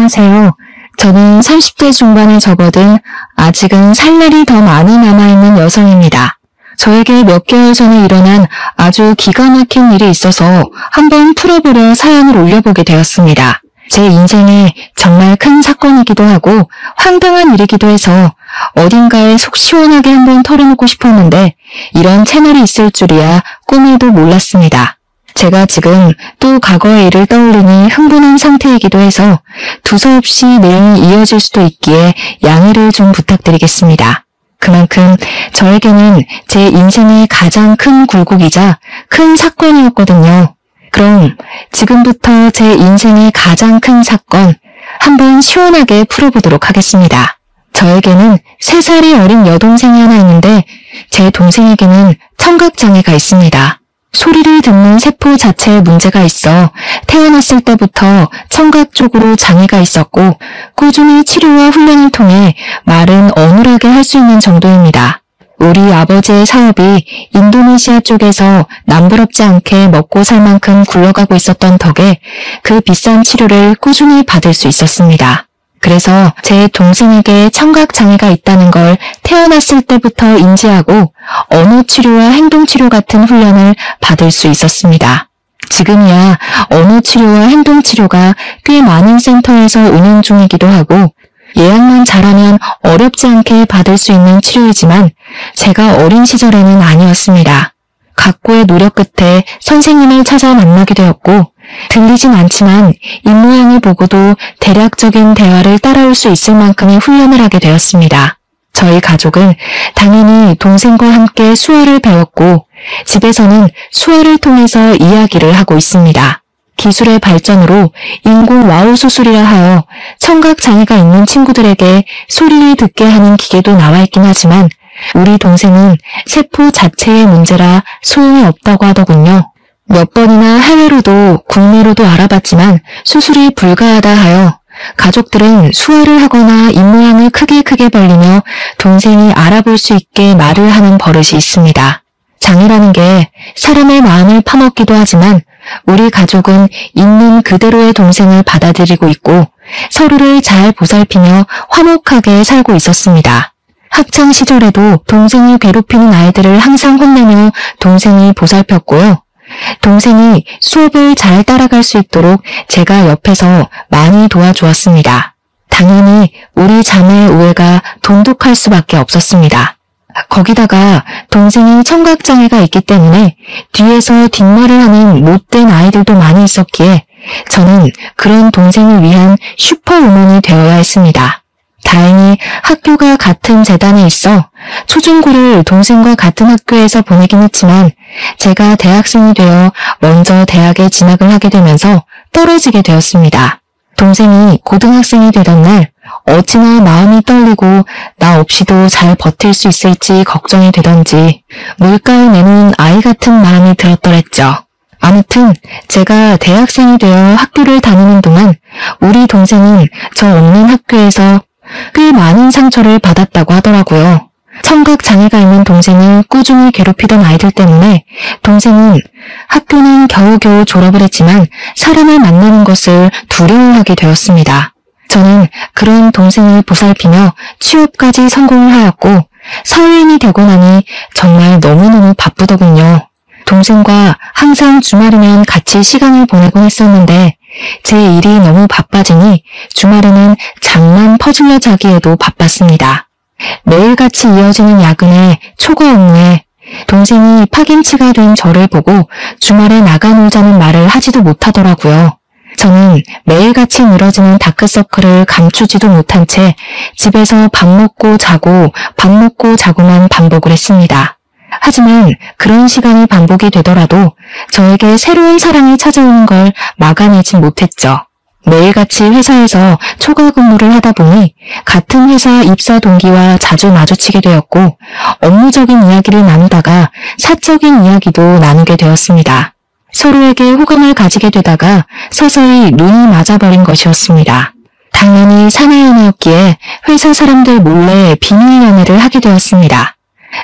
안녕하세요. 저는 30대 중반에 접어든 아직은 살 날이 더 많이 남아있는 여성입니다. 저에게 몇 개월 전에 일어난 아주 기가 막힌 일이 있어서 한번 풀어보려 사연을 올려보게 되었습니다. 제 인생에 정말 큰 사건이기도 하고 황당한 일이기도 해서 어딘가에 속 시원하게 한번 털어놓고 싶었는데 이런 채널이 있을 줄이야 꿈에도 몰랐습니다. 제가 지금 또 과거의 일을 떠올리니 흥분한 상태이기도 해서 두서없이 내용이 이어질 수도 있기에 양해를 좀 부탁드리겠습니다. 그만큼 저에게는 제 인생의 가장 큰 굴곡이자 큰 사건이었거든요. 그럼 지금부터 제 인생의 가장 큰 사건 한번 시원하게 풀어보도록 하겠습니다. 저에게는 3살이 어린 여동생이 하나 있는데 제 동생에게는 청각장애가 있습니다. 소리를 듣는 세포 자체에 문제가 있어 태어났을 때부터 청각 쪽으로 장애가 있었고 꾸준히 치료와 훈련을 통해 말은 어눌하게 할 수 있는 정도입니다. 우리 아버지의 사업이 인도네시아 쪽에서 남부럽지 않게 먹고 살 만큼 굴러가고 있었던 덕에 그 비싼 치료를 꾸준히 받을 수 있었습니다. 그래서 제 동생에게 청각장애가 있다는 걸 태어났을 때부터 인지하고 언어 치료와 행동 치료 같은 훈련을 받을 수 있었습니다. 지금이야 언어 치료와 행동 치료가 꽤 많은 센터에서 운영 중이기도 하고 예약만 잘하면 어렵지 않게 받을 수 있는 치료이지만 제가 어린 시절에는 아니었습니다. 각고의 노력 끝에 선생님을 찾아 만나게 되었고 들리진 않지만 입모양을 보고도 대략적인 대화를 따라올 수 있을 만큼의 훈련을 하게 되었습니다. 저희 가족은 당연히 동생과 함께 수어를 배웠고 집에서는 수어를 통해서 이야기를 하고 있습니다. 기술의 발전으로 인공 와우 수술이라 하여 청각장애가 있는 친구들에게 소리를 듣게 하는 기계도 나와 있긴 하지만 우리 동생은 세포 자체의 문제라 소용이 없다고 하더군요. 몇 번이나 해외로도 국내로도 알아봤지만 수술이 불가하다 하여 가족들은 수화를 하거나 입모양을 크게 벌리며 동생이 알아볼 수 있게 말을 하는 버릇이 있습니다. 장애라는 게 사람의 마음을 파먹기도 하지만 우리 가족은 있는 그대로의 동생을 받아들이고 있고 서로를 잘 보살피며 화목하게 살고 있었습니다. 학창 시절에도 동생이 괴롭히는 아이들을 항상 혼내며 동생이 보살폈고요. 동생이 수업을 잘 따라갈 수 있도록 제가 옆에서 많이 도와주었습니다. 당연히 우리 자매의 우애가 돈독할 수밖에 없었습니다. 거기다가 동생이 청각장애가 있기 때문에 뒤에서 뒷말을 하는 못된 아이들도 많이 있었기에 저는 그런 동생을 위한 슈퍼우먼이 되어야 했습니다. 다행히 학교가 같은 재단에 있어 초중고를 동생과 같은 학교에서 보내긴 했지만 제가 대학생이 되어 먼저 대학에 진학을 하게 되면서 떨어지게 되었습니다. 동생이 고등학생이 되던 날 어찌나 마음이 떨리고 나 없이도 잘 버틸 수 있을지 걱정이 되던지 물가에 내놓은 아이 같은 마음이 들었더랬죠. 아무튼 제가 대학생이 되어 학교를 다니는 동안 우리 동생은 저 없는 학교에서 꽤 많은 상처를 받았다고 하더라고요. 청각장애가 있는 동생을 꾸준히 괴롭히던 아이들 때문에 동생은 학교는 겨우겨우 졸업을 했지만 사람을 만나는 것을 두려워하게 되었습니다. 저는 그런 동생을 보살피며 취업까지 성공을 하였고 사회인이 되고 나니 정말 너무너무 바쁘더군요. 동생과 항상 주말이면 같이 시간을 보내곤 했었는데 제 일이 너무 바빠지니 주말에는 장만 퍼질러 자기에도 바빴습니다. 매일같이 이어지는 야근에 초과 업무에 동생이 파김치가 된 저를 보고 주말에 나가 놀자는 말을 하지도 못하더라고요. 저는 매일같이 늘어지는 다크서클을 감추지도 못한 채 집에서 밥 먹고 자고만 반복을 했습니다. 하지만 그런 시간이 반복이 되더라도 저에게 새로운 사랑이 찾아오는 걸 막아내진 못했죠. 매일같이 회사에서 초과 근무를 하다 보니 같은 회사 입사 동기와 자주 마주치게 되었고 업무적인 이야기를 나누다가 사적인 이야기도 나누게 되었습니다. 서로에게 호감을 가지게 되다가 서서히 눈이 맞아버린 것이었습니다. 당연히 사내연애였기에 회사 사람들 몰래 비밀 연애를 하게 되었습니다.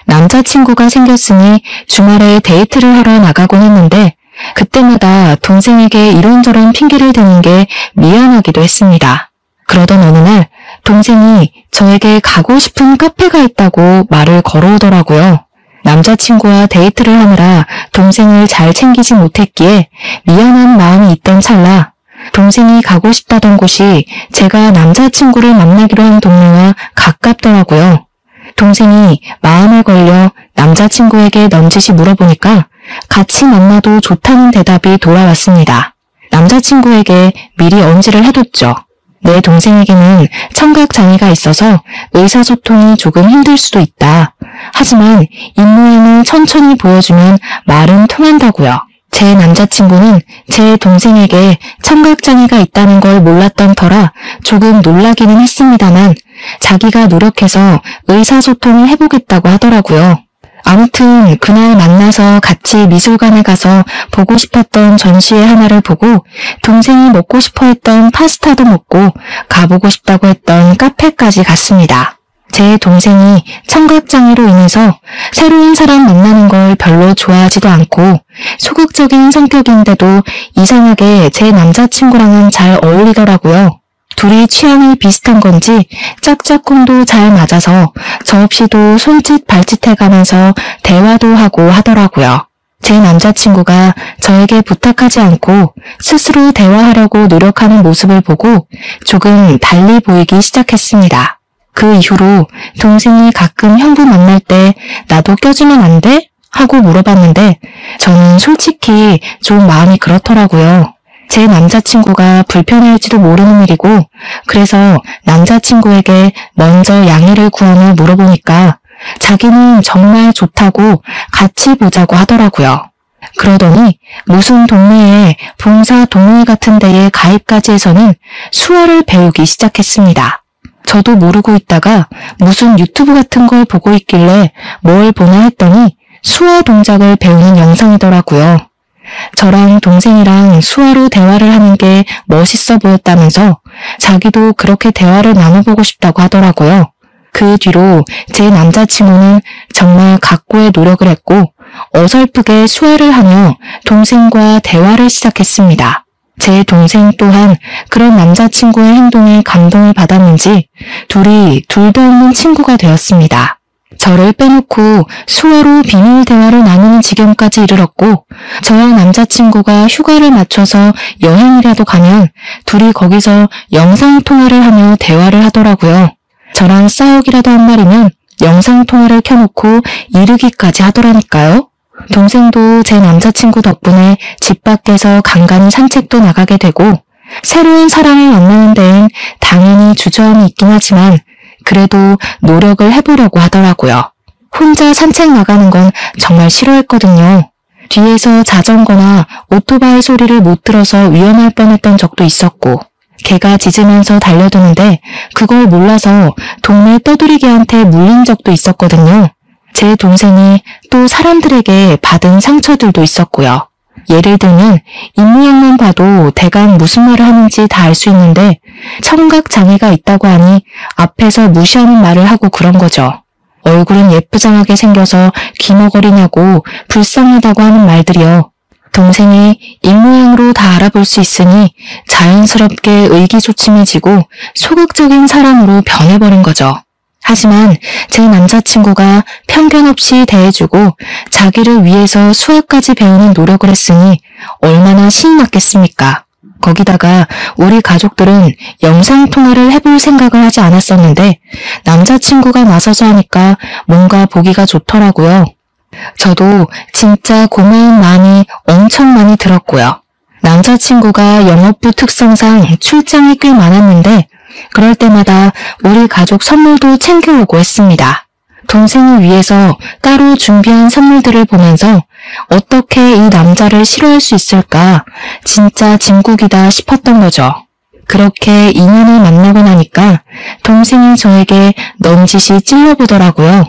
남자친구가 생겼으니 주말에 데이트를 하러 나가곤 했는데 그때마다 동생에게 이런저런 핑계를 대는 게 미안하기도 했습니다. 그러던 어느 날 동생이 저에게 가고 싶은 카페가 있다고 말을 걸어오더라고요. 남자친구와 데이트를 하느라 동생을 잘 챙기지 못했기에 미안한 마음이 있던 찰나 동생이 가고 싶다던 곳이 제가 남자친구를 만나기로 한 동네와 가깝더라고요. 동생이 마음에 걸려 남자친구에게 넌지시 물어보니까 같이 만나도 좋다는 대답이 돌아왔습니다. 남자친구에게 미리 언지를 해뒀죠. 내 동생에게는 청각장애가 있어서 의사소통이 조금 힘들 수도 있다. 하지만 입모양을 천천히 보여주면 말은 통한다고요. 제 남자친구는 제 동생에게 청각장애가 있다는 걸 몰랐던 터라 조금 놀라기는 했습니다만 자기가 노력해서 의사소통을 해보겠다고 하더라고요. 아무튼 그날 만나서 같이 미술관에 가서 보고 싶었던 전시회 하나를 보고 동생이 먹고 싶어 했던 파스타도 먹고 가보고 싶다고 했던 카페까지 갔습니다. 제 동생이 청각장애로 인해서 새로운 사람 만나는 걸 별로 좋아하지도 않고 소극적인 성격인데도 이상하게 제 남자친구랑은 잘 어울리더라고요. 둘이 취향이 비슷한 건지 짝짝꿍도 잘 맞아서 저 없이도 손짓 발짓 해가면서 대화도 하고 하더라고요. 제 남자친구가 저에게 부탁하지 않고 스스로 대화하려고 노력하는 모습을 보고 조금 달리 보이기 시작했습니다. 그 이후로 동생이 가끔 형부 만날 때 나도 껴주면 안 돼? 하고 물어봤는데 저는 솔직히 좀 마음이 그렇더라고요. 제 남자친구가 불편해할지도 모르는 일이고 그래서 남자친구에게 먼저 양해를 구하며 물어보니까 자기는 정말 좋다고 같이 보자고 하더라고요. 그러더니 무슨 동네에 봉사 동호회 같은 데에 가입까지 해서는 수어를 배우기 시작했습니다. 저도 모르고 있다가 무슨 유튜브 같은 걸 보고 있길래 뭘 보나 했더니 수어 동작을 배우는 영상이더라고요. 저랑 동생이랑 수어로 대화를 하는 게 멋있어 보였다면서 자기도 그렇게 대화를 나눠보고 싶다고 하더라고요. 그 뒤로 제 남자친구는 정말 각고의 노력을 했고 어설프게 수어를 하며 동생과 대화를 시작했습니다. 제 동생 또한 그런 남자친구의 행동에 감동을 받았는지 둘이 둘도 없는 친구가 되었습니다. 저를 빼놓고 수어로 비밀 대화를 나누는 지경까지 이르렀고 저와 남자친구가 휴가를 맞춰서 여행이라도 가면 둘이 거기서 영상통화를 하며 대화를 하더라고요. 저랑 싸우기라도 한 말이면 영상통화를 켜놓고 이르기까지 하더라니까요. 동생도 제 남자친구 덕분에 집 밖에서 간간히 산책도 나가게 되고 새로운 사람을 만나는 데엔 당연히 주저함이 있긴 하지만 그래도 노력을 해보려고 하더라고요. 혼자 산책 나가는 건 정말 싫어했거든요. 뒤에서 자전거나 오토바이 소리를 못 들어서 위험할 뻔했던 적도 있었고 개가 짖으면서 달려드는데 그걸 몰라서 동네 떠돌이개한테 물린 적도 있었거든요. 제 동생이 또 사람들에게 받은 상처들도 있었고요. 예를 들면 입모양만 봐도 대강 무슨 말을 하는지 다 알 수 있는데 청각장애가 있다고 하니 앞에서 무시하는 말을 하고 그런 거죠. 얼굴은 예쁘장하게 생겨서 기머거리냐고 불쌍하다고 하는 말들이요. 동생이 입모양으로 다 알아볼 수 있으니 자연스럽게 의기소침해지고 소극적인 사람으로 변해버린 거죠. 하지만 제 남자친구가 편견 없이 대해주고 자기를 위해서 수학까지 배우는 노력을 했으니 얼마나 신이 났겠습니까? 거기다가 우리 가족들은 영상통화를 해볼 생각을 하지 않았었는데 남자친구가 나서서 하니까 뭔가 보기가 좋더라고요. 저도 진짜 고마운 마음이 엄청 많이 들었고요. 남자친구가 영업부 특성상 출장이 꽤 많았는데 그럴 때마다 우리 가족 선물도 챙겨오고 했습니다. 동생을 위해서 따로 준비한 선물들을 보면서 어떻게 이 남자를 싫어할 수 있을까 진짜 진국이다 싶었던 거죠. 그렇게 인연을 만나고 나니까 동생이 저에게 넌지시 찔러보더라고요.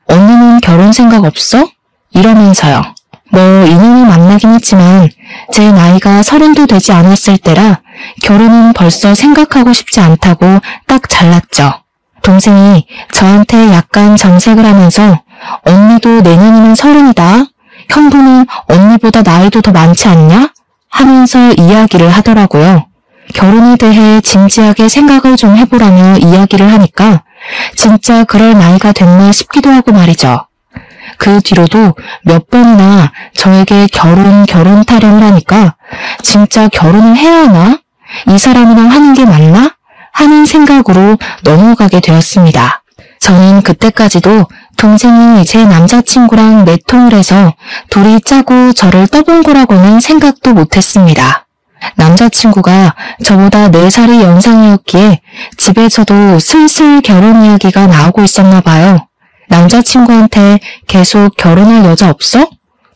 언니는 결혼 생각 없어? 이러면서요. 뭐 인연을 만나긴 했지만 제 나이가 30도 되지 않았을 때라 결혼은 벌써 생각하고 싶지 않다고 딱 잘랐죠. 동생이 저한테 약간 정색을 하면서 언니도 내년이면 30이다. 형부는 언니보다 나이도 더 많지 않냐? 하면서 이야기를 하더라고요. 결혼에 대해 진지하게 생각을 좀 해보라며 이야기를 하니까 진짜 그럴 나이가 됐나 싶기도 하고 말이죠. 그 뒤로도 몇 번이나 저에게 결혼 타령을 하니까 진짜 결혼을 해야 하나? 이 사람이랑 하는 게 맞나? 하는 생각으로 넘어가게 되었습니다. 저는 그때까지도 동생이 제 남자친구랑 내통을 해서 둘이 짜고 저를 떠본 거라고는 생각도 못했습니다. 남자친구가 저보다 4살이 연상이었기에 집에서도 슬슬 결혼 이야기가 나오고 있었나 봐요. 남자친구한테 계속 결혼할 여자 없어?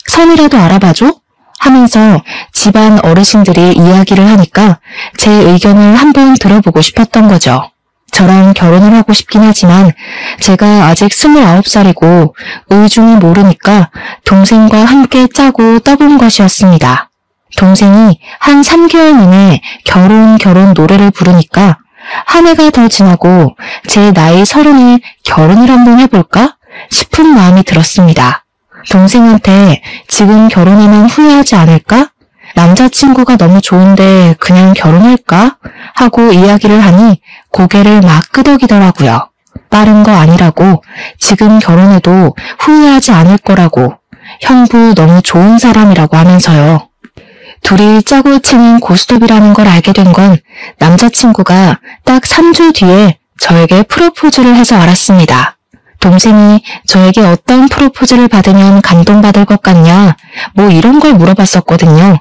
선이라도 알아봐줘? 하면서 집안 어르신들이 이야기를 하니까 제 의견을 한번 들어보고 싶었던 거죠. 저랑 결혼을 하고 싶긴 하지만 제가 아직 29살이고 의중을 모르니까 동생과 함께 짜고 떠본 것이었습니다. 동생이 한 3개월 만에 결혼 노래를 부르니까 한 해가 더 지나고 제 나이 30에 결혼을 한번 해볼까 싶은 마음이 들었습니다. 동생한테 지금 결혼하면 후회하지 않을까? 남자친구가 너무 좋은데 그냥 결혼할까? 하고 이야기를 하니 고개를 막 끄덕이더라고요. 빠른 거 아니라고, 지금 결혼해도 후회하지 않을 거라고, 형부 너무 좋은 사람이라고 하면서요. 둘이 짜고 치는 고스톱이라는 걸 알게 된 건 남자친구가 딱 3주 뒤에 저에게 프로포즈를 해서 알았습니다. 동생이 저에게 어떤 프로포즈를 받으면 감동받을 것 같냐, 뭐 이런 걸 물어봤었거든요.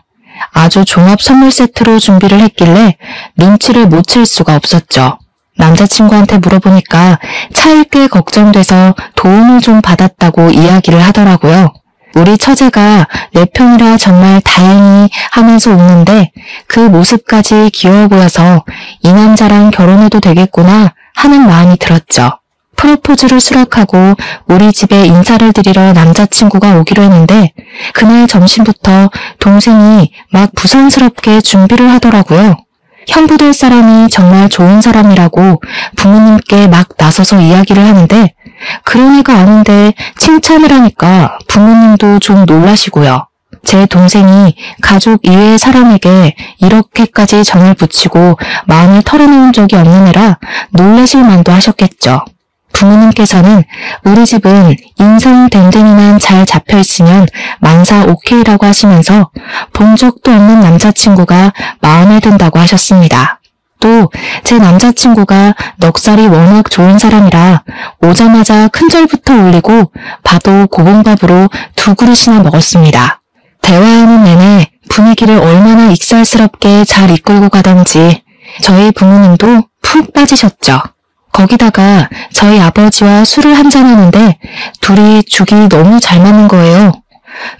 아주 종합 선물 세트로 준비를 했길래 눈치를 못 챌 수가 없었죠. 남자친구한테 물어보니까 차일 게 걱정돼서 도움을 좀 받았다고 이야기를 하더라고요. 우리 처제가 내 편이라 정말 다행히 하면서 웃는데 그 모습까지 귀여워 보여서 이 남자랑 결혼해도 되겠구나 하는 마음이 들었죠. 프로포즈를 수락하고 우리 집에 인사를 드리러 남자친구가 오기로 했는데 그날 점심부터 동생이 막 부산스럽게 준비를 하더라고요. 형부 될 사람이 정말 좋은 사람이라고 부모님께 막 나서서 이야기를 하는데 그런 애가 아닌데 칭찬을 하니까 부모님도 좀 놀라시고요. 제 동생이 가족 이외의 사람에게 이렇게까지 정을 붙이고 마음을 털어놓은 적이 없는 애라 놀라실 만도 하셨겠죠. 부모님께서는 우리 집은 인성댕댕이만 잘 잡혀있으면 만사 오케이라고 하시면서 본 적도 없는 남자친구가 마음에 든다고 하셨습니다. 또 제 남자친구가 넉살이 워낙 좋은 사람이라 오자마자 큰절부터 올리고 밥도 고봉밥으로 2그릇이나 먹었습니다. 대화하는 내내 분위기를 얼마나 익살스럽게 잘 이끌고 가던지 저희 부모님도 푹 빠지셨죠. 거기다가 저희 아버지와 술을 한잔하는데 둘이 죽이 너무 잘 맞는 거예요.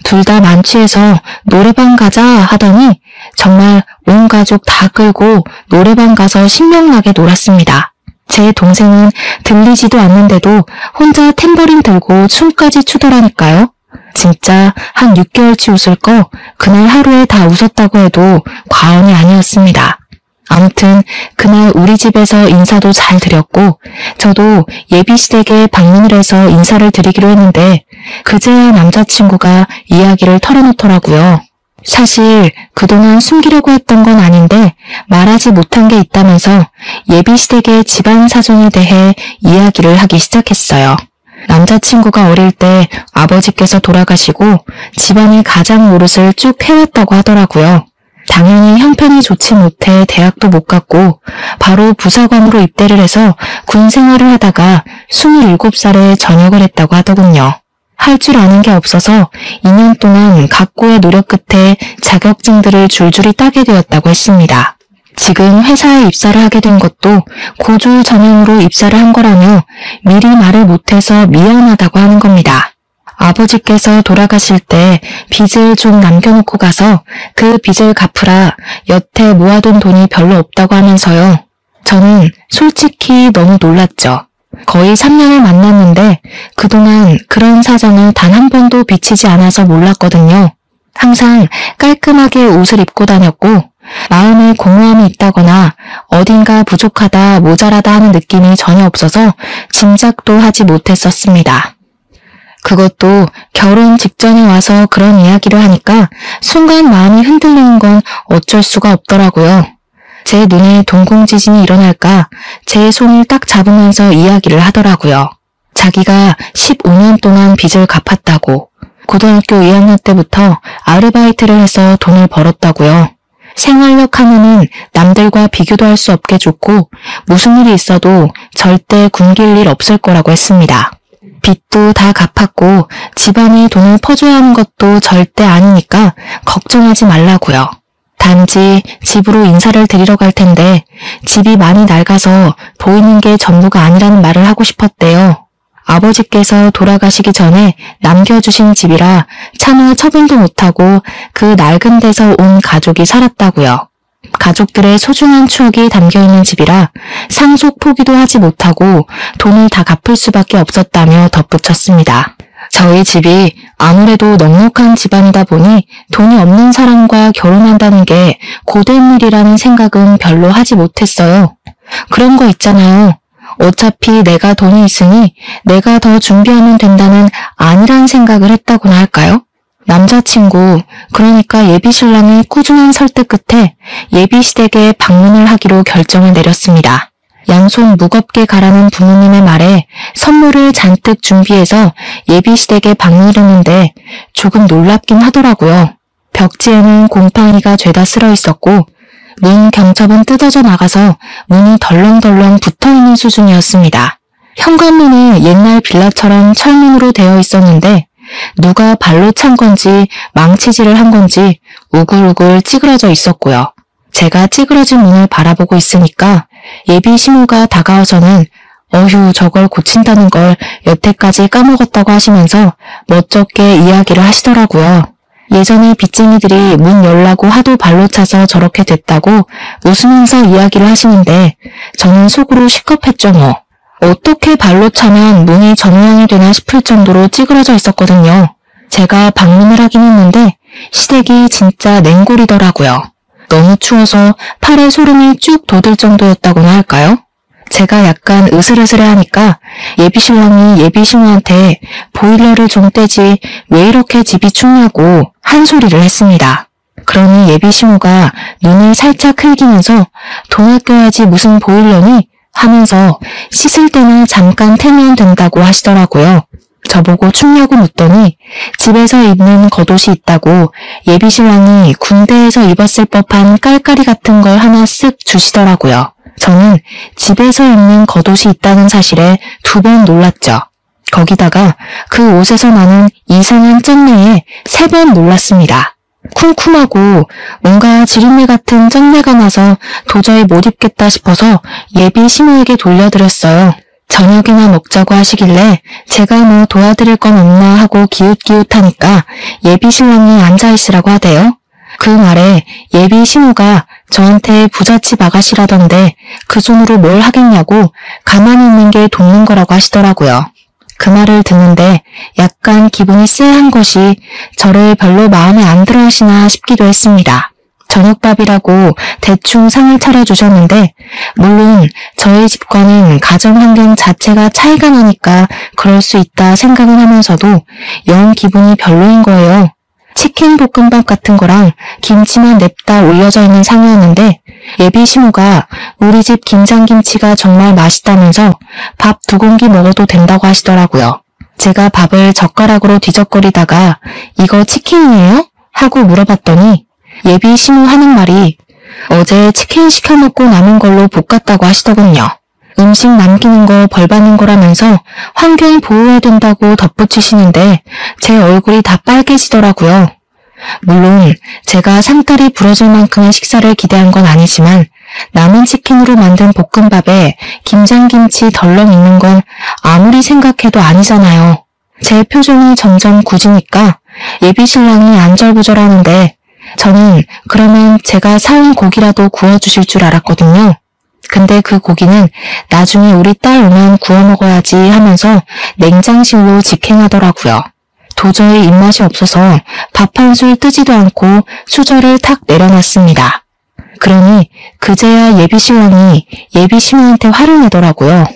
둘 다 만취해서 노래방 가자 하더니 정말 온 가족 다 끌고 노래방 가서 신명나게 놀았습니다. 제 동생은 들리지도 않는데도 혼자 탬버린 들고 춤까지 추더라니까요. 진짜 한 6개월치 웃을 거 그날 하루에 다 웃었다고 해도 과언이 아니었습니다. 아무튼 그날 우리 집에서 인사도 잘 드렸고 저도 예비시댁에 방문을 해서 인사를 드리기로 했는데 그제야 남자친구가 이야기를 털어놓더라고요. 사실 그동안 숨기려고 했던 건 아닌데 말하지 못한 게 있다면서 예비시댁의 집안 사정에 대해 이야기를 하기 시작했어요. 남자친구가 어릴 때 아버지께서 돌아가시고 집안의 가장 노릇을 쭉 해왔다고 하더라고요. 당연히 형편이 좋지 못해 대학도 못 갔고 바로 부사관으로 입대를 해서 군 생활을 하다가 27살에 전역을 했다고 하더군요. 할 줄 아는 게 없어서 2년 동안 각고의 노력 끝에 자격증들을 줄줄이 따게 되었다고 했습니다. 지금 회사에 입사를 하게 된 것도 고졸 전형으로 입사를 한 거라며 미리 말을 못해서 미안하다고 하는 겁니다. 아버지께서 돌아가실 때 빚을 좀 남겨놓고 가서 그 빚을 갚으라 여태 모아둔 돈이 별로 없다고 하면서요. 저는 솔직히 너무 놀랐죠. 거의 3년을 만났는데 그동안 그런 사정을 단 한 번도 비치지 않아서 몰랐거든요. 항상 깔끔하게 옷을 입고 다녔고 마음에 공허함이 있다거나 어딘가 부족하다 모자라다 하는 느낌이 전혀 없어서 짐작도 하지 못했었습니다. 그것도 결혼 직전에 와서 그런 이야기를 하니까 순간 마음이 흔들리는 건 어쩔 수가 없더라고요. 제 눈에 동공지진이 일어날까 제 손을 딱 잡으면서 이야기를 하더라고요. 자기가 15년 동안 빚을 갚았다고, 고등학교 2학년 때부터 아르바이트를 해서 돈을 벌었다고요. 생활력 하면은 남들과 비교도 할 수 없게 좋고 무슨 일이 있어도 절대 굶길 일 없을 거라고 했습니다. 빚도 다 갚았고 집안에 돈을 퍼줘야 하는 것도 절대 아니니까 걱정하지 말라고요. 단지 집으로 인사를 드리러 갈 텐데 집이 많이 낡아서 보이는 게 전부가 아니라는 말을 하고 싶었대요. 아버지께서 돌아가시기 전에 남겨주신 집이라 차마 처분도 못하고 그 낡은 데서 온 가족이 살았다고요. 가족들의 소중한 추억이 담겨있는 집이라 상속 포기도 하지 못하고 돈을 다 갚을 수밖에 없었다며 덧붙였습니다. 저희 집이 아무래도 넉넉한 집안이다 보니 돈이 없는 사람과 결혼한다는 게 고된 일이라는 생각은 별로 하지 못했어요. 그런 거 있잖아요. 어차피 내가 돈이 있으니 내가 더 준비하면 된다는 안일한 생각을 했다고나 할까요? 남자친구, 그러니까 예비신랑의 꾸준한 설득 끝에 예비시댁에 방문을 하기로 결정을 내렸습니다. 양손 무겁게 가라는 부모님의 말에 선물을 잔뜩 준비해서 예비시댁에 방문을 했는데 조금 놀랍긴 하더라고요. 벽지에는 곰팡이가 죄다 쓸어 있었고 문 경첩은 뜯어져 나가서 문이 덜렁덜렁 붙어있는 수준이었습니다. 현관문은 옛날 빌라처럼 철문으로 되어 있었는데 누가 발로 찬 건지 망치질을 한 건지 우글우글 찌그러져 있었고요. 제가 찌그러진 문을 바라보고 있으니까 예비 시모가 다가와서는 어휴 저걸 고친다는 걸 여태까지 까먹었다고 하시면서 멋쩍게 이야기를 하시더라고요. 예전에 빚쟁이들이 문 열라고 하도 발로 차서 저렇게 됐다고 웃으면서 이야기를 하시는데 저는 속으로 시겁했죠 뭐. 어떻게 발로 차면 문이 저 모양이 되나 싶을 정도로 찌그러져 있었거든요. 제가 방문을 하긴 했는데 시댁이 진짜 냉골이더라고요. 너무 추워서 팔에 소름이 쭉 돋을 정도였다고나 할까요? 제가 약간 으슬으슬해하니까 예비신랑이 예비신우한테 보일러를 좀 떼지 왜 이렇게 집이 춥냐고 한 소리를 했습니다. 그러니 예비신우가 눈을 살짝 흘기면서 돈 아껴야지 무슨 보일러니? 하면서 씻을 때는 잠깐 틀면 된다고 하시더라고요. 저보고 춥냐고 묻더니 집에서 입는 겉옷이 있다고 예비신랑이 군대에서 입었을 법한 깔깔이 같은 걸 하나 쓱 주시더라고요. 저는 집에서 입는 겉옷이 있다는 사실에 2번 놀랐죠. 거기다가 그 옷에서 나는 이상한 쩐내에 3번 놀랐습니다. 쿰쿰하고 뭔가 지린내 같은 쩐내가 나서 도저히 못 입겠다 싶어서 예비 시모에게 돌려드렸어요. 저녁이나 먹자고 하시길래 제가 뭐 도와드릴 건 없나 하고 기웃기웃하니까 예비 신랑이 앉아있으라고 하대요. 그 말에 예비 시모가 저한테 부잣집 아가씨라던데 그 손으로 뭘 하겠냐고 가만히 있는 게 돕는 거라고 하시더라고요. 그 말을 듣는데 약간 기분이 쎄한 것이 저를 별로 마음에 안 들어 하시나 싶기도 했습니다. 저녁밥이라고 대충 상을 차려주셨는데 물론 저희 집과는 가정환경 자체가 차이가 나니까 그럴 수 있다 생각은 하면서도 영 기분이 별로인 거예요. 치킨 볶음밥 같은 거랑 김치만 냅다 올려져 있는 상이었는데 예비 시모가 우리 집 김장김치가 정말 맛있다면서 밥 2공기 먹어도 된다고 하시더라고요. 제가 밥을 젓가락으로 뒤적거리다가 이거 치킨이에요? 하고 물어봤더니 예비 시모 하는 말이 어제 치킨 시켜 먹고 남은 걸로 볶았다고 하시더군요. 음식 남기는 거 벌 받는 거라면서 환경 보호해야 된다고 덧붙이시는데 제 얼굴이 다 빨개지더라고요. 물론 제가 상다리 부러질 만큼의 식사를 기대한 건 아니지만 남은 치킨으로 만든 볶음밥에 김장김치 덜렁 있는 건 아무리 생각해도 아니잖아요. 제 표정이 점점 굳으니까 예비신랑이 안절부절하는데 저는 그러면 제가 사온 고기라도 구워주실 줄 알았거든요. 근데 그 고기는 나중에 우리 딸 오면 구워 먹어야지 하면서 냉장실로 직행하더라고요. 도저히 입맛이 없어서 밥 한 술 뜨지도 않고 수저를 탁 내려놨습니다. 그러니 그제야 예비신랑이 예비시모한테 화를 내더라고요.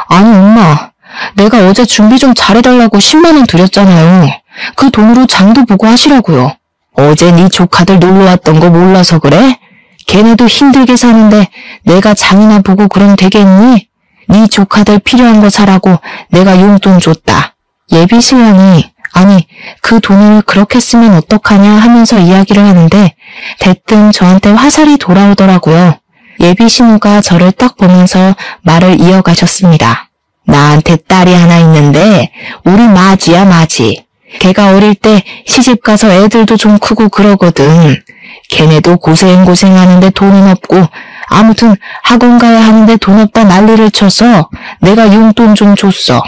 아니 엄마, 내가 어제 준비 좀 잘해달라고 10만 원 드렸잖아요. 그 돈으로 장도 보고 하시라고요. 어제 네 조카들 놀러왔던 거 몰라서 그래? 걔네도 힘들게 사는데 내가 장이나 보고 그럼 되겠니? 네 조카들 필요한 거 사라고 내가 용돈 줬다. 예비 신랑이 아니 그 돈을 그렇게 쓰면 어떡하냐 하면서 이야기를 하는데 대뜸 저한테 화살이 돌아오더라고요. 예비 신우가 저를 딱 보면서 말을 이어가셨습니다. 나한테 딸이 하나 있는데 우리 마지야 마지. 걔가 어릴 때 시집가서 애들도 좀 크고 그러거든. 걔네도 고생하는데 돈은 없고 아무튼 학원 가야 하는데 돈 없다 난리를 쳐서 내가 용돈 좀 줬어.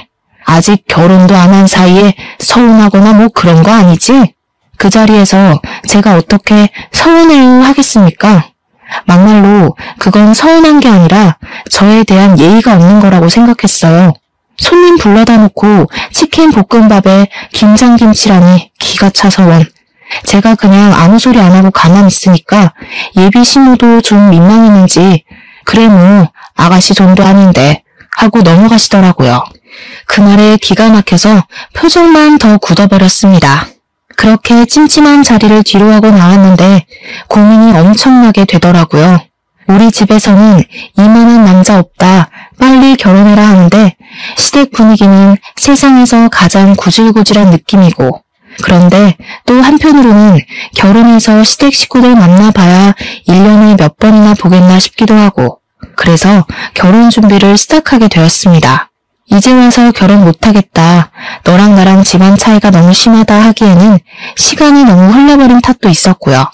아직 결혼도 안 한 사이에 서운하거나 뭐 그런 거 아니지? 그 자리에서 제가 어떻게 서운해요 하겠습니까? 막말로 그건 서운한 게 아니라 저에 대한 예의가 없는 거라고 생각했어요. 손님 불러다 놓고 치킨 볶음밥에 김장김치라니 기가 차서 원. 제가 그냥 아무 소리 안 하고 가만히 있으니까 예비 신우도 좀 민망했는지 그래 뭐 아가씨 정도 아닌데 하고 넘어가시더라고요. 그날에 기가 막혀서 표정만 더 굳어버렸습니다. 그렇게 찜찜한 자리를 뒤로하고 나왔는데 고민이 엄청나게 되더라고요. 우리 집에서는 이만한 남자 없다, 빨리 결혼해라 하는데 시댁 분위기는 세상에서 가장 구질구질한 느낌이고 그런데 또 한편으로는 결혼해서 시댁 식구들 만나봐야 1년에 몇 번이나 보겠나 싶기도 하고 그래서 결혼 준비를 시작하게 되었습니다. 이제 와서 결혼 못하겠다, 너랑 나랑 집안 차이가 너무 심하다 하기에는 시간이 너무 흘러버린 탓도 있었고요.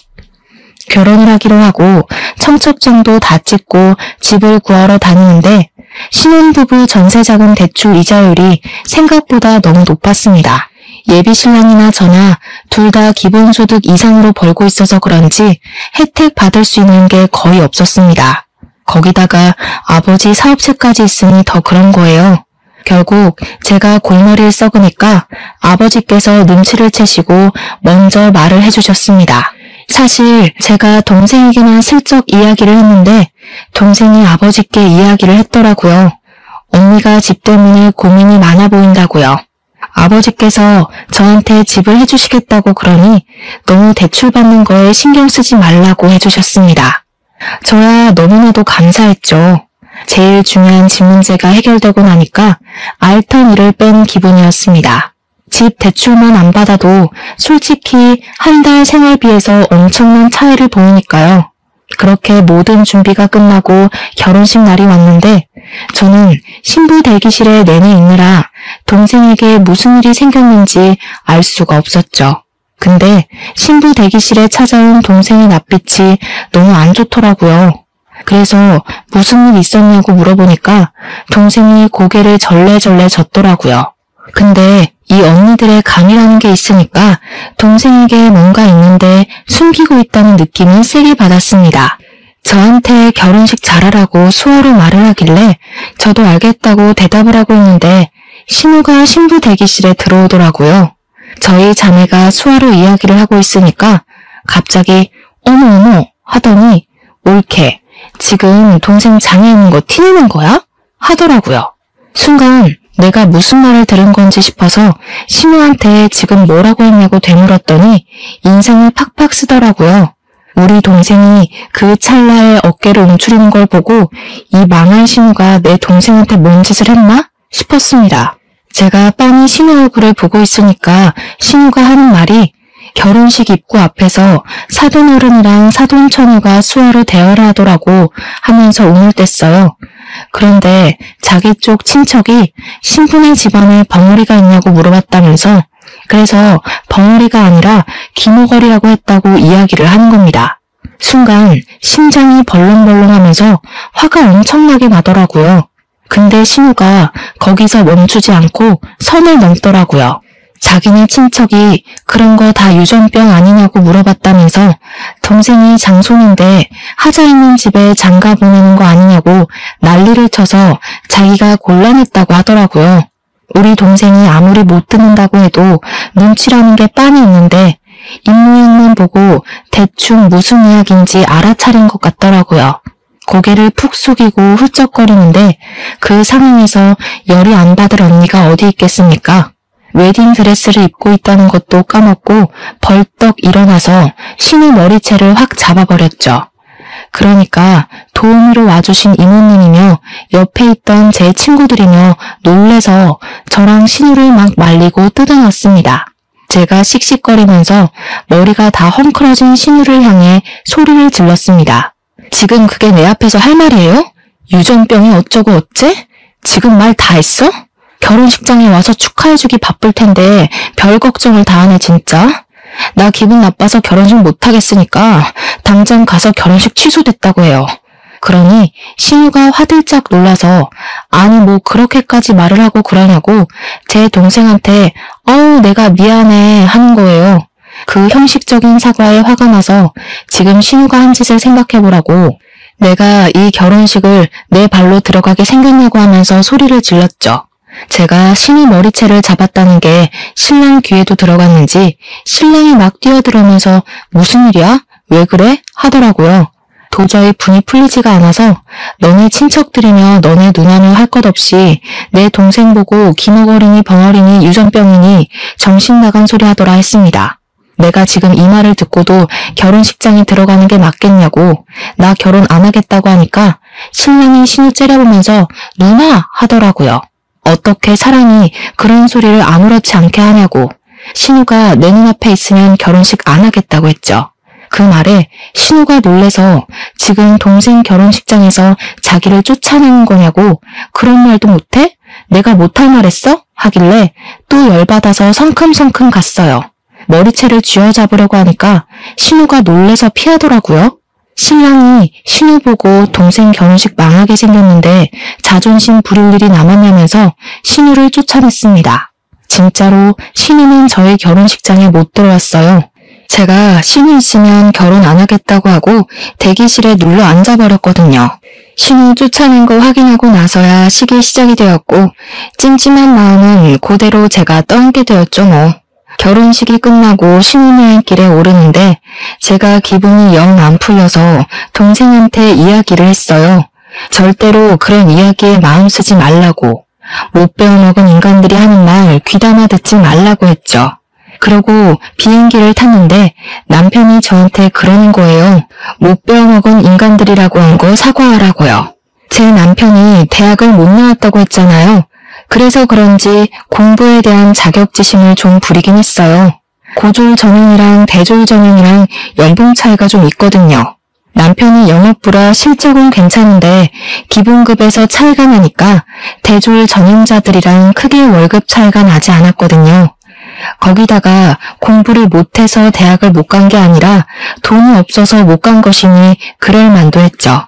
결혼을 하기로 하고 청첩장도 다 찍고 집을 구하러 다니는데 신혼부부 전세자금 대출 이자율이 생각보다 너무 높았습니다. 예비 신랑이나 저나 둘 다 기본소득 이상으로 벌고 있어서 그런지 혜택 받을 수 있는 게 거의 없었습니다. 거기다가 아버지 사업체까지 있으니 더 그런 거예요. 결국 제가 골머리를 썩으니까 아버지께서 눈치를 채시고 먼저 말을 해주셨습니다. 사실 제가 동생에게만 슬쩍 이야기를 했는데 동생이 아버지께 이야기를 했더라고요. 언니가 집 때문에 고민이 많아 보인다고요. 아버지께서 저한테 집을 해주시겠다고 그러니 너무 대출 받는 거에 신경 쓰지 말라고 해주셨습니다. 저야 너무나도 감사했죠. 제일 중요한 집 문제가 해결되고 나니까 알턴 일을 뺀 기분이었습니다. 집 대출만 안 받아도 솔직히 한 달 생활비에서 엄청난 차이를 보이니까요. 그렇게 모든 준비가 끝나고 결혼식 날이 왔는데 저는 신부 대기실에 내내 있느라 동생에게 무슨 일이 생겼는지 알 수가 없었죠. 근데 신부 대기실에 찾아온 동생의 낯빛이 너무 안 좋더라고요. 그래서 무슨 일 있었냐고 물어보니까 동생이 고개를 절레절레 젓더라고요. 근데 이 언니들의 감이라는 게 있으니까 동생에게 뭔가 있는데 숨기고 있다는 느낌을 세게 받았습니다. 저한테 결혼식 잘하라고 수어로 말을 하길래 저도 알겠다고 대답을 하고 있는데 신우가 신부 대기실에 들어오더라고요. 저희 자매가 수화로 이야기를 하고 있으니까 갑자기 어머 하더니 옳게 지금 동생 장에 있는 거 티내는 거야? 하더라고요. 순간 내가 무슨 말을 들은 건지 싶어서 신우한테 지금 뭐라고 했냐고 되물었더니 인상을 팍팍 쓰더라고요. 우리 동생이 그 찰나에 어깨를 움츠리는 걸 보고 이 망할 신우가 내 동생한테 뭔 짓을 했나 싶었습니다. 제가 빤히 신우 얼굴을 보고 있으니까 신우가 하는 말이 결혼식 입구 앞에서 사돈어른이랑 사돈처녀가 수화로 대화를 하더라고 하면서 운을 뗐어요. 그런데 자기 쪽 친척이 신부네 집안에 벙어리가 있냐고 물어봤다면서 그래서 벙어리가 아니라 기모거리라고 했다고 이야기를 하는 겁니다. 순간 심장이 벌렁벌렁하면서 화가 엄청나게 나더라고요. 근데 신우가 거기서 멈추지 않고 선을 넘더라고요. 자기네 친척이 그런 거 다 유전병 아니냐고 물어봤다면서 동생이 장손인데 하자 있는 집에 장가 보내는 거 아니냐고 난리를 쳐서 자기가 곤란했다고 하더라고요. 우리 동생이 아무리 못 듣는다고 해도 눈치라는 게 빤히 있는데 입모양만 보고 대충 무슨 이야기인지 알아차린 것 같더라고요. 고개를 푹 숙이고 훌쩍거리는데 그 상황에서 열이 안 받을 언니가 어디 있겠습니까? 웨딩드레스를 입고 있다는 것도 까먹고 벌떡 일어나서 신우 머리채를 확 잡아버렸죠. 그러니까 도우미로 와주신 이모님이며 옆에 있던 제 친구들이며 놀래서 저랑 신우를 막 말리고 뜯어놨습니다. 제가 씩씩거리면서 머리가 다 헝클어진 신우를 향해 소리를 질렀습니다. 지금 그게 내 앞에서 할 말이에요? 유전병이 어쩌고 어째? 지금 말 다 했어? 결혼식장에 와서 축하해주기 바쁠 텐데 별 걱정을 다 하네 진짜. 나 기분 나빠서 결혼식 못하겠으니까 당장 가서 결혼식 취소됐다고 해요. 그러니 신우가 화들짝 놀라서 아니 뭐 그렇게까지 말을 하고 그러냐고 제 동생한테 내가 미안해 하는 거예요. 그 형식적인 사과에 화가 나서 지금 신우가 한 짓을 생각해보라고 내가 이 결혼식을 내 발로 들어가게 생겼냐고 하면서 소리를 질렀죠. 제가 신우 머리채를 잡았다는 게 신랑 귀에도 들어갔는지 신랑이 막 뛰어들어오면서 무슨 일이야? 왜 그래? 하더라고요. 도저히 분이 풀리지가 않아서 너네 친척들이며 너네 누나며 할 것 없이 내 동생 보고 기머거리니 벙어리니 유전병이니 정신 나간 소리 하더라 했습니다. 내가 지금 이 말을 듣고도 결혼식장에 들어가는 게 맞겠냐고 나 결혼 안 하겠다고 하니까 신랑이 신우 째려보면서 누나 하더라고요. 어떻게 사람이 그런 소리를 아무렇지 않게 하냐고 신우가 내 눈앞에 있으면 결혼식 안 하겠다고 했죠. 그 말에 신우가 놀래서 지금 동생 결혼식장에서 자기를 쫓아내는 거냐고 그런 말도 못해? 내가 못할 말했어? 하길래 또 열받아서 성큼성큼 갔어요. 머리채를 쥐어잡으려고 하니까 신우가 놀래서 피하더라고요. 신랑이 신우 보고 동생 결혼식 망하게 생겼는데 자존심 부릴 일이 남았냐면서 신우를 쫓아냈습니다. 진짜로 신우는 저희 결혼식장에 못 들어왔어요. 제가 신우 있으면 결혼 안 하겠다고 하고 대기실에 눌러 앉아버렸거든요. 신우 쫓아낸 거 확인하고 나서야 식이 시작이 되었고 찜찜한 마음은 그대로 제가 떠안게 되었죠 뭐. 결혼식이 끝나고 신혼여행길에 오르는데 제가 기분이 영 안 풀려서 동생한테 이야기를 했어요. 절대로 그런 이야기에 마음 쓰지 말라고. 못 배워먹은 인간들이 하는 말 귀담아 듣지 말라고 했죠. 그러고 비행기를 탔는데 남편이 저한테 그러는 거예요. 못 배워먹은 인간들이라고 한 거 사과하라고요. 제 남편이 대학을 못 나왔다고 했잖아요. 그래서 그런지 공부에 대한 자격지심을 좀 부리긴 했어요. 고졸 전형이랑 대졸 전형이랑 연봉 차이가 좀 있거든요. 남편이 영업부라 실적은 괜찮은데 기본급에서 차이가 나니까 대졸 전형자들이랑 크게 월급 차이가 나지 않았거든요. 거기다가 공부를 못해서 대학을 못 간 게 아니라 돈이 없어서 못 간 것이니 그럴 만도 했죠.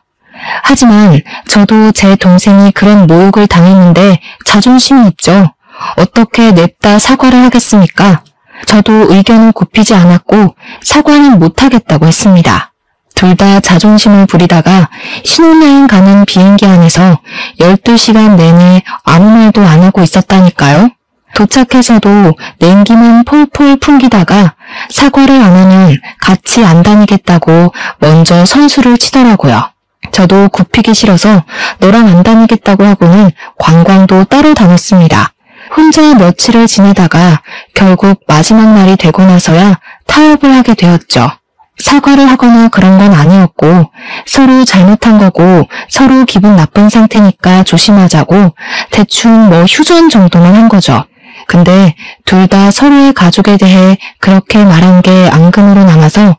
하지만 저도 제 동생이 그런 모욕을 당했는데 자존심이 있죠. 어떻게 냅다 사과를 하겠습니까? 저도 의견을 굽히지 않았고 사과는 못하겠다고 했습니다. 둘 다 자존심을 부리다가 신혼여행 가는 비행기 안에서 12시간 내내 아무 말도 안 하고 있었다니까요. 도착해서도 냉기만 폴폴 풍기다가 사과를 안 하면 같이 안 다니겠다고 먼저 선수를 치더라고요. 저도 굽히기 싫어서 너랑 안 다니겠다고 하고는 관광도 따로 다녔습니다. 혼자 며칠을 지내다가 결국 마지막 날이 되고 나서야 타협을 하게 되었죠. 사과를 하거나 그런 건 아니었고 서로 잘못한 거고 서로 기분 나쁜 상태니까 조심하자고 대충 휴전 정도만 한 거죠. 근데 둘 다 서로의 가족에 대해 그렇게 말한 게 앙금으로 남아서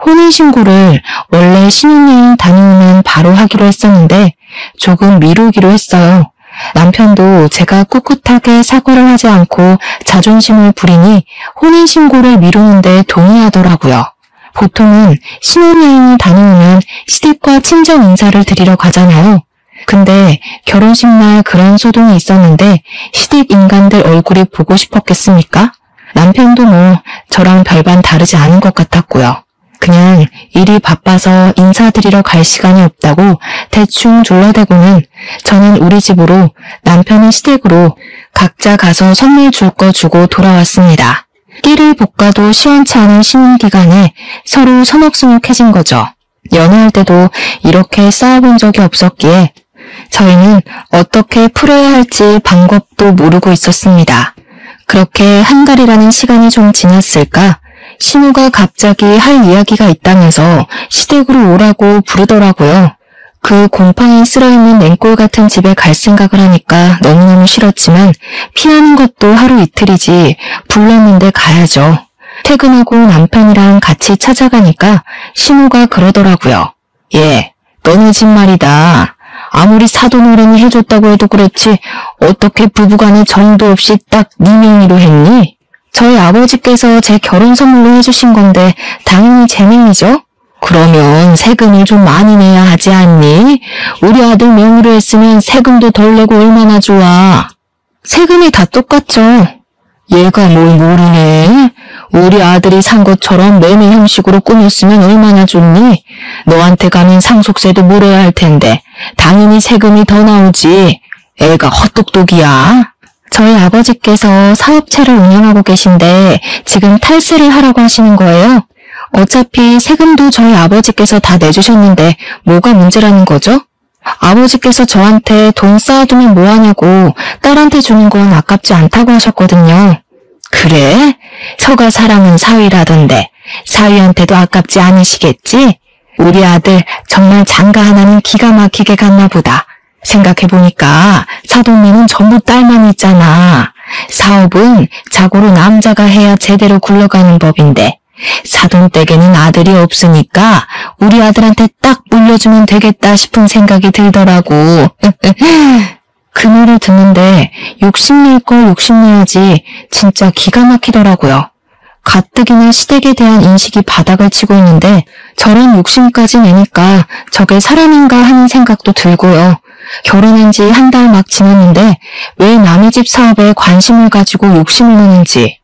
혼인신고를 원래 신혼여행 다녀오면 바로 하기로 했었는데 조금 미루기로 했어요. 남편도 제가 꿋꿋하게 사과를 하지 않고 자존심을 부리니 혼인신고를 미루는데 동의하더라고요. 보통은 신혼여행을 다녀오면 시댁과 친정 인사를 드리러 가잖아요. 근데 결혼식 날 그런 소동이 있었는데 시댁 인간들 얼굴이 보고 싶었겠습니까? 남편도 저랑 별반 다르지 않은 것 같았고요. 그냥 일이 바빠서 인사드리러 갈 시간이 없다고 대충 둘러대고는 저는 우리 집으로 남편은 시댁으로 각자 가서 선물 줄 거 주고 돌아왔습니다. 끼를 볶아도 시원치 않은 신혼기간에 서로 서먹서먹해진 거죠. 연애할 때도 이렇게 싸워본 적이 없었기에 저희는 어떻게 풀어야 할지 방법도 모르고 있었습니다. 그렇게 한 달이라는 시간이 좀 지났을까 신우가 갑자기 할 이야기가 있다면서 시댁으로 오라고 부르더라고요. 그 곰팡이 쓸어있는 냉골 같은 집에 갈 생각을 하니까 너무너무 싫었지만 피하는 것도 하루 이틀이지 불렀는데 가야죠. 퇴근하고 남편이랑 같이 찾아가니까 신우가 그러더라고요. 예, 너네 집 말이다. 아무리 사돈어른이 해줬다고 해도 그렇지 어떻게 부부간에 정도 없이 딱 네 명의로 했니? 저희 아버지께서 제 결혼 선물로 해주신 건데 당연히 제 명의죠? 그러면 세금을 좀 많이 내야 하지 않니? 우리 아들 명의로 했으면 세금도 덜 내고 얼마나 좋아. 세금이 다 똑같죠. 얘가 뭘 모르네. 우리 아들이 산 것처럼 매매 형식으로 꾸몄으면 얼마나 좋니? 너한테 가면 상속세도 물어야 할 텐데 당연히 세금이 더 나오지. 애가 헛똑똑이야. 저희 아버지께서 사업체를 운영하고 계신데 지금 탈세를 하라고 하시는 거예요. 어차피 세금도 저희 아버지께서 다 내주셨는데 뭐가 문제라는 거죠? 아버지께서 저한테 돈 쌓아두면 뭐하냐고 딸한테 주는 건 아깝지 않다고 하셨거든요. 그래? 서가 사랑은 사위라던데 사위한테도 아깝지 않으시겠지? 우리 아들 정말 장가 하나는 기가 막히게 갔나 보다. 생각해보니까 사돈네는 전부 딸만 있잖아. 사업은 자고로 남자가 해야 제대로 굴러가는 법인데 사돈댁에는 아들이 없으니까 우리 아들한테 딱 물려주면 되겠다 싶은 생각이 들더라고. 그 말을 듣는데 욕심낼 걸 욕심내야지 진짜 기가 막히더라고요. 가뜩이나 시댁에 대한 인식이 바닥을 치고 있는데 저런 욕심까지 내니까 저게 사람인가 하는 생각도 들고요. 결혼한 지 한 달 막 지났는데 왜 남의 집 사업에 관심을 가지고 욕심을 내는지.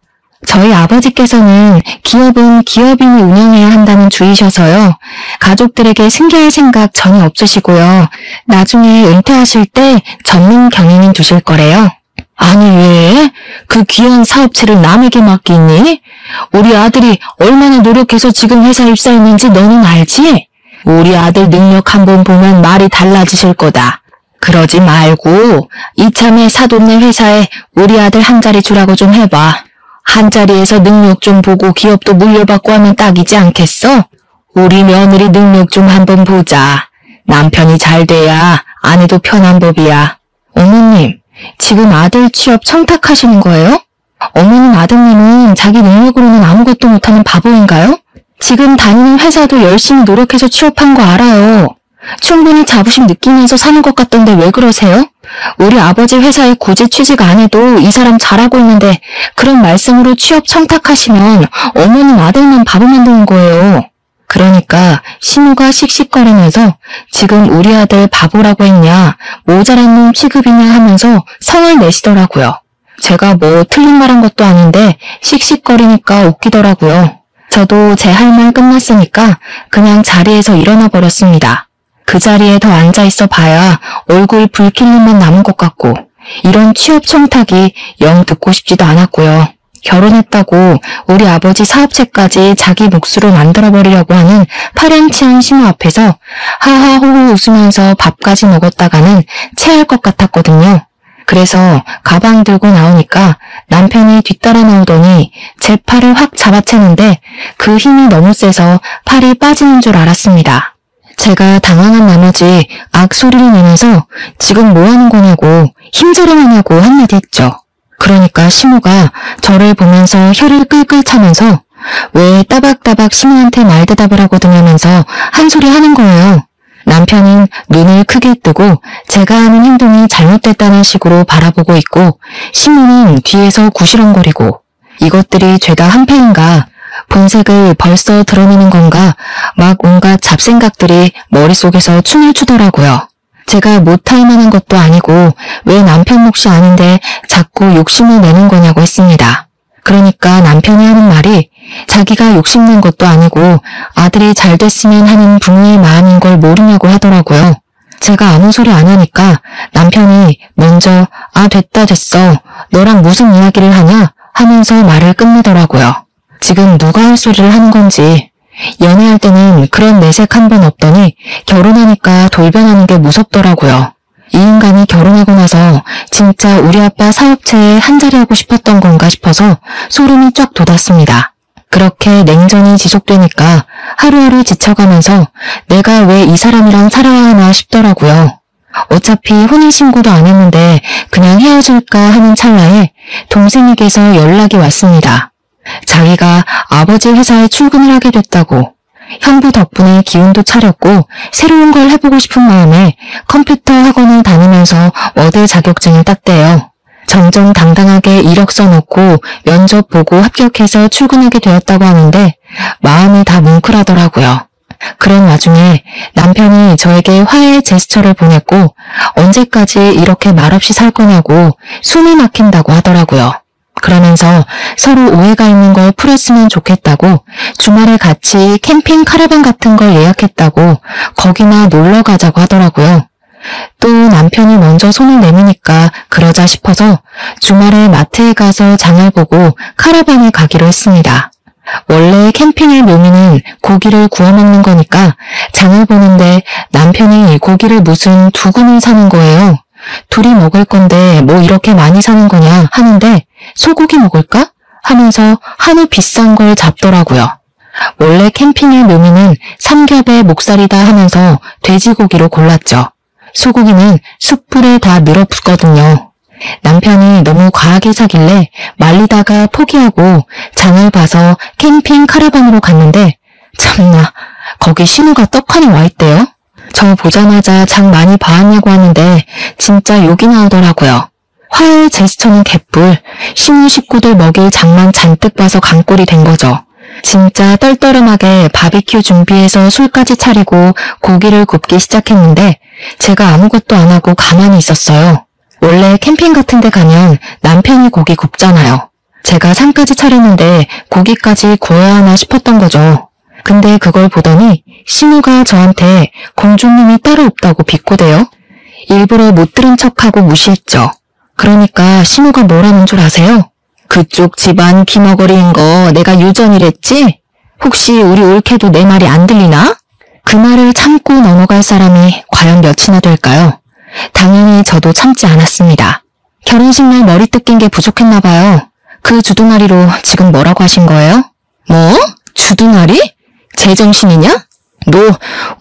저희 아버지께서는 기업은 기업인이 운영해야 한다는 주의셔서요. 가족들에게 승계할 생각 전혀 없으시고요. 나중에 은퇴하실 때 전문 경영인 두실 거래요. 아니 왜? 그 귀한 사업체를 남에게 맡기니? 우리 아들이 얼마나 노력해서 지금 회사에 입사했는지 너는 알지? 우리 아들 능력 한번 보면 말이 달라지실 거다. 그러지 말고 이참에 사돈네 회사에 우리 아들 한 자리 주라고 좀 해봐. 한 자리에서 능력 좀 보고 기업도 물려받고 하면 딱이지 않겠어? 우리 며느리 능력 좀 한번 보자. 남편이 잘 돼야 아내도 편한 법이야. 어머님, 지금 아들 취업 청탁하시는 거예요? 어머님 아드님은 자기 능력으로는 아무것도 못하는 바보인가요? 지금 다니는 회사도 열심히 노력해서 취업한 거 알아요. 충분히 자부심 느끼면서 사는 것 같던데 왜 그러세요? 우리 아버지 회사에 굳이 취직 안 해도 이 사람 잘하고 있는데 그런 말씀으로 취업 청탁하시면 어머님 아들만 바보 만드는 거예요. 그러니까 신우가 씩씩거리면서 지금 우리 아들 바보라고 했냐, 모자란 놈 취급이냐 하면서 성을 내시더라고요. 제가 뭐 틀린 말한 것도 아닌데 씩씩거리니까 웃기더라고요. 저도 제 할 말 끝났으니까 그냥 자리에서 일어나 버렸습니다. 그 자리에 더 앉아있어 봐야 얼굴 붉힐림만 남은 것 같고 이런 취업 청탁이 영 듣고 싶지도 않았고요. 결혼했다고 우리 아버지 사업체까지 자기 몫으로 만들어버리려고 하는 파렴치한 신우 앞에서 하하호호 웃으면서 밥까지 먹었다가는 체할 것 같았거든요. 그래서 가방 들고 나오니까 남편이 뒤따라 나오더니 제 팔을 확 잡아채는데 그 힘이 너무 세서 팔이 빠지는 줄 알았습니다. 제가 당황한 나머지 악소리를 내면서 지금 뭐 하는 거냐고 힘자랑하냐고 한마디 했죠. 그러니까 신우가 저를 보면서 혀를 끌끌 차면서 왜 따박따박 신우한테 말대답을 하거든하면서 한 소리 하는 거예요. 남편은 눈을 크게 뜨고 제가 하는 행동이 잘못됐다는 식으로 바라보고 있고 신우는 뒤에서 구시렁거리고 이것들이 죄다 한패인가 본색을 벌써 드러내는 건가 막 온갖 잡생각들이 머릿속에서 춤을 추더라고요. 제가 못할 만한 것도 아니고 왜 남편 몫이 아닌데 자꾸 욕심을 내는 거냐고 했습니다. 그러니까 남편이 하는 말이 자기가 욕심낸 것도 아니고 아들이 잘 됐으면 하는 부모의 마음인 걸 모르냐고 하더라고요. 제가 아무 소리 안 하니까 남편이 먼저 아 됐어 너랑 무슨 이야기를 하냐 하면서 말을 끝내더라고요. 지금 누가 할 소리를 하는 건지. 연애할 때는 그런 내색 한 번 없더니 결혼하니까 돌변하는 게 무섭더라고요. 이 인간이 결혼하고 나서 진짜 우리 아빠 사업체에 한 자리 하고 싶었던 건가 싶어서 소름이 쫙 돋았습니다. 그렇게 냉전이 지속되니까 하루하루 지쳐가면서 내가 왜 이 사람이랑 살아야 하나 싶더라고요. 어차피 혼인신고도 안 했는데 그냥 헤어질까 하는 찰나에 동생에게서 연락이 왔습니다. 자기가 아버지 회사에 출근을 하게 됐다고, 형부 덕분에 기운도 차렸고 새로운 걸 해보고 싶은 마음에 컴퓨터 학원을 다니면서 워드 자격증을 땄대요. 정정당당하게 이력서 넣고 면접 보고 합격해서 출근하게 되었다고 하는데 마음이 다 뭉클하더라고요. 그런 와중에 남편이 저에게 화해 제스처를 보냈고 언제까지 이렇게 말없이 살 거냐고 숨이 막힌다고 하더라고요. 그러면서 서로 오해가 있는 걸 풀었으면 좋겠다고 주말에 같이 캠핑 카라반 같은 걸 예약했다고 거기나 놀러 가자고 하더라고요. 또 남편이 먼저 손을 내미니까 그러자 싶어서 주말에 마트에 가서 장을 보고 카라반에 가기로 했습니다. 원래 캠핑의 묘미는 고기를 구워 먹는 거니까 장을 보는데 남편이 고기를 무슨 2근을 사는 거예요. 둘이 먹을 건데 뭐 이렇게 많이 사는 거냐 하는데 소고기 먹을까? 하면서 한우 비싼 걸 잡더라고요. 원래 캠핑의 묘미는 삼겹의 목살이다 하면서 돼지고기로 골랐죠. 소고기는 숯불에 다 늘어붙거든요. 남편이 너무 과하게 사길래 말리다가 포기하고 장을 봐서 캠핑 카라반으로 갔는데 참나 거기 신우가 떡하니 와있대요. 저 보자마자 장 많이 봐왔냐고 하는데 진짜 욕이 나오더라고요. 화해 제스처는 개뿔, 신우 식구들 먹일 장만 잔뜩 봐서 강꼴이 된 거죠. 진짜 떨떠름하게 바비큐 준비해서 술까지 차리고 고기를 굽기 시작했는데 제가 아무것도 안 하고 가만히 있었어요. 원래 캠핑 같은 데 가면 남편이 고기 굽잖아요. 제가 상까지 차렸는데 고기까지 구워야 하나 싶었던 거죠. 근데 그걸 보더니 신우가 저한테 공주님이 따로 없다고 비꼬대요. 일부러 못 들은 척하고 무시했죠. 그러니까 신우가 뭐라는 줄 아세요? 그쪽 집안 기머거리인 거 내가 유전이랬지? 혹시 우리 올케도 내 말이 안 들리나? 그 말을 참고 넘어갈 사람이 과연 몇이나 될까요? 당연히 저도 참지 않았습니다. 결혼식 날 머리 뜯긴 게 부족했나 봐요. 그 주둥아리로 지금 뭐라고 하신 거예요? 뭐? 주둥아리? 제정신이냐? 너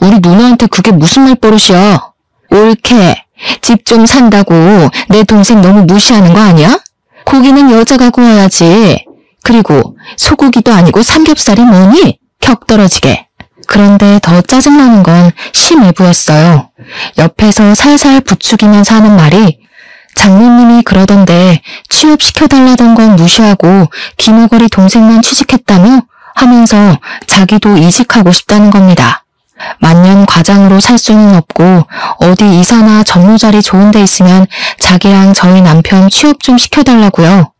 우리 누나한테 그게 무슨 말버릇이야? 올케, 집 좀 산다고 내 동생 너무 무시하는 거 아니야? 고기는 여자가 구워야지. 그리고 소고기도 아니고 삼겹살이 뭐니? 격 떨어지게. 그런데 더 짜증나는 건 심외부였어요. 옆에서 살살 부추기면서 하는 말이 장모님이 그러던데 취업시켜달라던 건 무시하고 기머거리 동생만 취직했다며? 하면서 자기도 이직하고 싶다는 겁니다. 만년 과장으로 살 수는 없고 어디 이사나 전무자리 좋은 데 있으면 자기랑 저희 남편 취업 좀 시켜달라고요.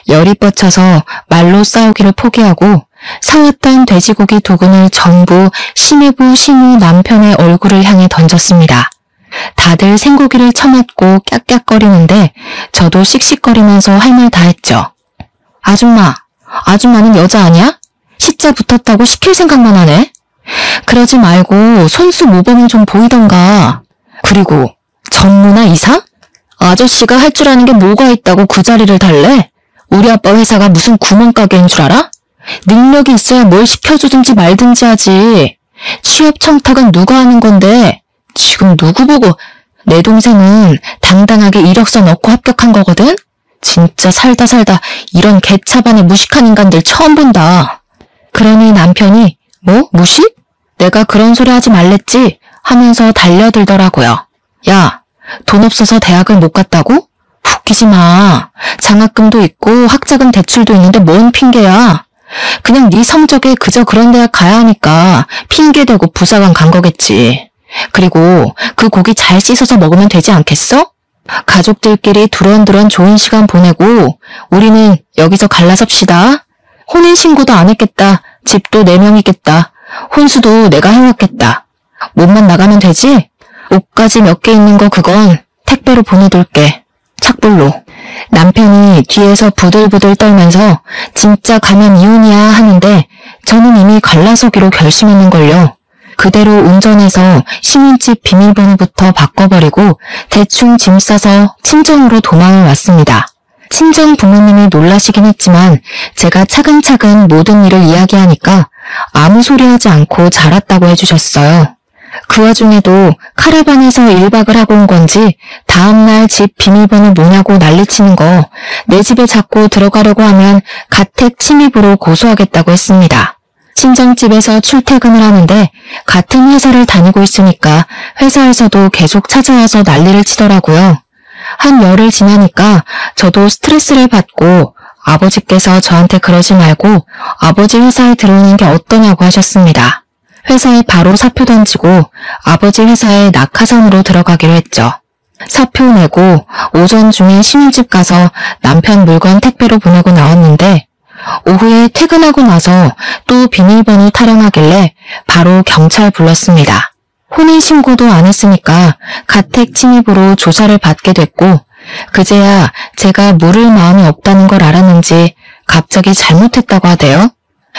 열이 뻗쳐서 말로 싸우기를 포기하고 사왔던 돼지고기 2근을 전부 심해부 신우 남편의 얼굴을 향해 던졌습니다. 다들 생고기를 처맞고 깍깍거리는데 저도 씩씩거리면서 할 말 다 했죠. 아줌마는 여자 아니야? 시자 붙었다고 시킬 생각만 하네? 그러지 말고 손수 모범을 좀 보이던가. 그리고 전무나 이사? 아저씨가 할 줄 아는 게 뭐가 있다고 그 자리를 달래? 우리 아빠 회사가 무슨 구멍가게인 줄 알아? 능력이 있어야 뭘 시켜주든지 말든지 하지. 취업 청탁은 누가 하는 건데 지금 누구 보고. 내 동생은 당당하게 이력서 넣고 합격한 거거든? 진짜 살다 이런 개차반의 무식한 인간들 처음 본다. 그러니 남편이 뭐? 무식? 내가 그런 소리 하지 말랬지? 하면서 달려들더라고요. 야, 돈 없어서 대학을 못 갔다고? 웃기지 마. 장학금도 있고 학자금 대출도 있는데 뭔 핑계야. 그냥 네 성적에 그저 그런 대학 가야 하니까 핑계대고 부사관 간 거겠지. 그리고 그 고기 잘 씻어서 먹으면 되지 않겠어? 가족들끼리 두런두런 좋은 시간 보내고 우리는 여기서 갈라섭시다. 혼인신고도 안 했겠다. 집도 4명이겠다. 혼수도 내가 해왔겠다. 몸만 나가면 되지? 옷까지 몇 개 있는 거 그건 택배로 보내둘게. 착불로. 남편이 뒤에서 부들부들 떨면서 진짜 가면 이혼이야 하는데 저는 이미 갈라서기로 결심했는걸요. 그대로 운전해서 신혼집 비밀번호부터 바꿔버리고 대충 짐 싸서 친정으로 도망을 왔습니다. 친정 부모님이 놀라시긴 했지만 제가 차근차근 모든 일을 이야기하니까 아무 소리 하지 않고 자랐다고 해주셨어요. 그 와중에도 카라반에서 1박을 하고 온 건지 다음날 집 비밀번호 뭐냐고 난리치는 거, 내 집에 자꾸 들어가려고 하면 가택 침입으로 고소하겠다고 했습니다. 친정집에서 출퇴근을 하는데 같은 회사를 다니고 있으니까 회사에서도 계속 찾아와서 난리를 치더라고요. 한 열흘 지나니까 저도 스트레스를 받고 아버지께서 저한테 그러지 말고 아버지 회사에 들어오는 게 어떠냐고 하셨습니다. 회사에 바로 사표 던지고 아버지 회사에 낙하산으로 들어가기로 했죠. 사표 내고 오전 중에 신혼집 가서 남편 물건 택배로 보내고 나왔는데 오후에 퇴근하고 나서 또 비밀번호 타령하길래 바로 경찰 불렀습니다. 혼인신고도 안 했으니까 가택 침입으로 조사를 받게 됐고 그제야 제가 물을 마음이 없다는 걸 알았는지 갑자기 잘못했다고 하대요.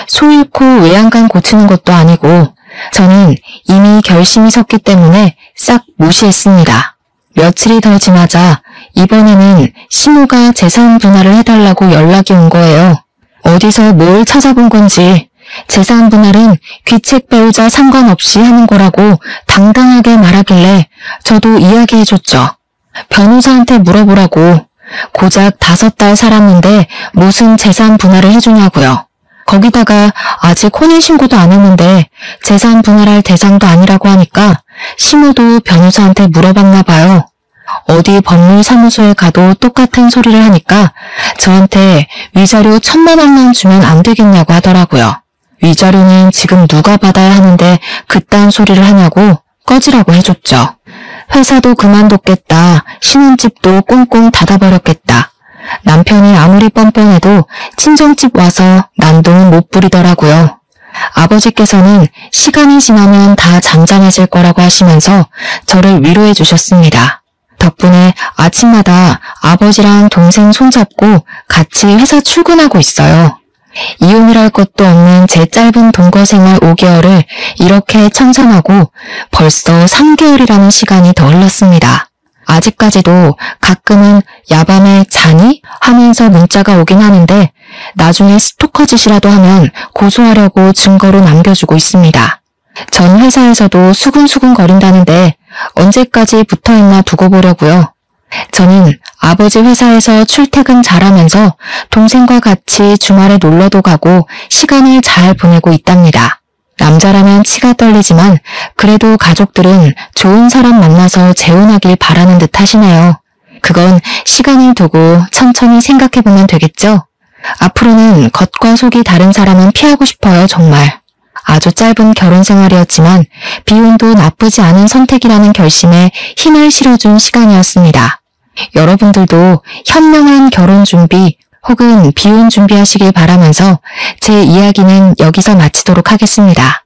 소 잃고 외양간 고치는 것도 아니고 저는 이미 결심이 섰기 때문에 싹 무시했습니다. 며칠이 더 지나자 이번에는 시모가 재산 분할을 해달라고 연락이 온 거예요. 어디서 뭘 찾아본 건지 재산 분할은 귀책 배우자 상관없이 하는 거라고 당당하게 말하길래 저도 이야기해줬죠. 변호사한테 물어보라고. 고작 5달 살았는데 무슨 재산 분할을 해주냐고요. 거기다가 아직 혼인신고도 안 했는데 재산 분할할 대상도 아니라고 하니까 시모도 변호사한테 물어봤나 봐요. 어디 법률사무소에 가도 똑같은 소리를 하니까 저한테 위자료 1,000만 원만 주면 안 되겠냐고 하더라고요. 위자료는 지금 누가 받아야 하는데 그딴 소리를 하냐고 꺼지라고 해줬죠. 회사도 그만뒀겠다. 신혼집도 꽁꽁 닫아버렸겠다. 남편이 아무리 뻔뻔해도 친정집 와서 난동은 못 부리더라고요. 아버지께서는 시간이 지나면 다 잠잠해질 거라고 하시면서 저를 위로해 주셨습니다. 덕분에 아침마다 아버지랑 동생 손잡고 같이 회사 출근하고 있어요. 이혼이랄 것도 없는 제 짧은 동거 생활 5개월을 이렇게 청산하고 벌써 3개월이라는 시간이 더 흘렀습니다. 아직까지도 가끔은 야밤에 자니? 하면서 문자가 오긴 하는데 나중에 스토커 짓이라도 하면 고소하려고 증거로 남겨주고 있습니다. 전 회사에서도 수근수근 거린다는데 언제까지 붙어있나 두고 보려고요. 저는 아버지 회사에서 출퇴근 잘하면서 동생과 같이 주말에 놀러도 가고 시간을 잘 보내고 있답니다. 남자라면 치가 떨리지만 그래도 가족들은 좋은 사람 만나서 재혼하길 바라는 듯 하시네요. 그건 시간을 두고 천천히 생각해보면 되겠죠? 앞으로는 겉과 속이 다른 사람은 피하고 싶어요, 정말. 아주 짧은 결혼 생활이었지만 비혼도 나쁘지 않은 선택이라는 결심에 힘을 실어준 시간이었습니다. 여러분들도 현명한 결혼 준비 혹은 비혼 준비하시길 바라면서 제 이야기는 여기서 마치도록 하겠습니다.